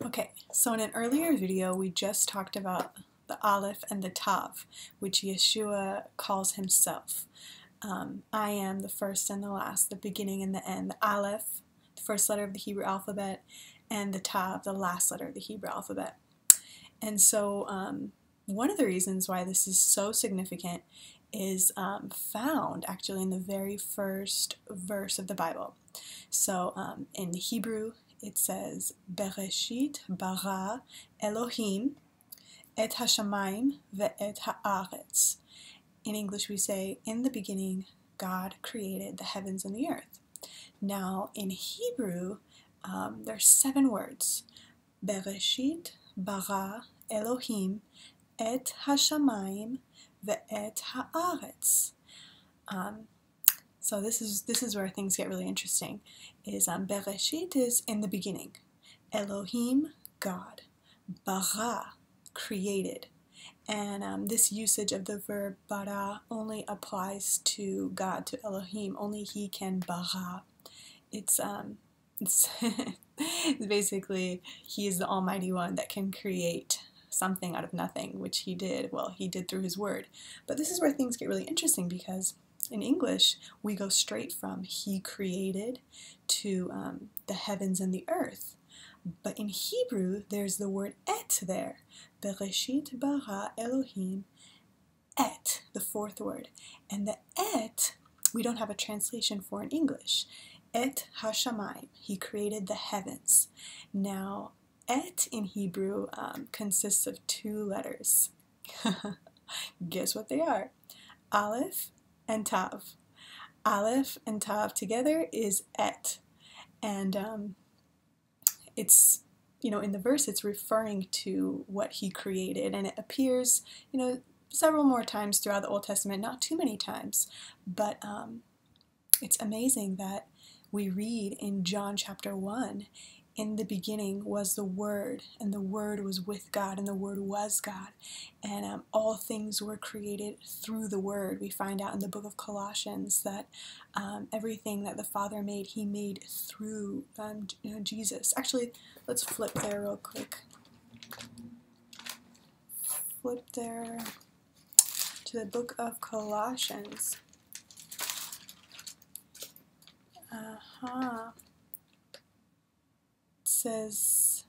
Okay, so in an earlier video we just talked about the Aleph and the Tav, which Yeshua calls himself. I am the first and the last, the beginning and the end. The Aleph, the first letter of the Hebrew alphabet, and the Tav, the last letter of the Hebrew alphabet. And so one of the reasons why this is so significant is found actually in the very first verse of the Bible. So in Hebrew it says, Bereshit, Bara, Elohim, et Hashamaim, ve'et ha'aretz. In English we say, in the beginning, God created the heavens and the earth. Now in Hebrew, there's 7 words. Bereshit, Bara, Elohim, et Hashamaim, ve'et ha'aretz. So this is where things get really interesting. Bereshit is in the beginning. Elohim, God. Bara, created. And this usage of the verb bara only applies to God, to Elohim. Only He can bara. It's basically He is the Almighty One that can create something out of nothing, which He did. Well, He did through His Word. But this is where things get really interesting, because in English, we go straight from He created to the heavens and the earth. But in Hebrew, there's the word et there. Bereshit bara Elohim et, the 4th word. And the et, we don't have a translation for in English. Et Hashamaim, He created the heavens. Now, et in Hebrew consists of 2 letters. Guess what they are? Aleph and Tav. Aleph and Tav together is et. And it's, in the verse it's referring to what He created, and it appears, several more times throughout the Old Testament, not too many times, but it's amazing that we read in John chapter 1, in the beginning was the Word, and the Word was with God, and the Word was God, and all things were created through the Word. We find out in the book of Colossians that everything that the Father made, He made through Jesus. Actually, let's flip there real quick. Flip there to the book of Colossians. Says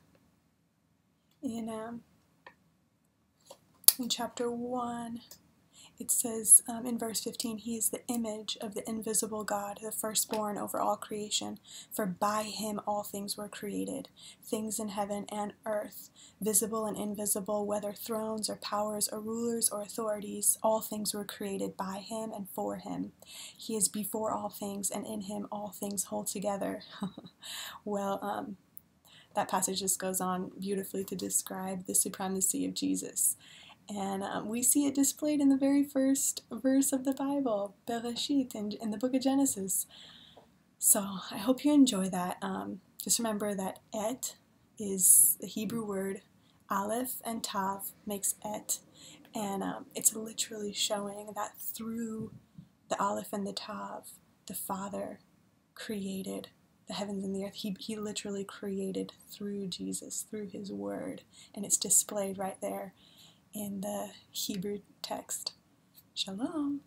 in chapter 1, it says in verse 15, He is the image of the invisible God, the firstborn over all creation. For by Him all things were created, things in heaven and earth, visible and invisible, whether thrones or powers or rulers or authorities, all things were created by Him and for Him. He is before all things, and in Him all things hold together. Well, that passage just goes on beautifully to describe the supremacy of Jesus. And we see it displayed in the very first verse of the Bible, Bereshit, in the book of Genesis. So I hope you enjoy that. Just remember that et is the Hebrew word. Aleph and Tav makes et. And it's literally showing that through the Aleph and the Tav, the Father created the heavens and the earth. He literally created through Jesus, through His Word, and it's displayed right there in the Hebrew text. Shalom.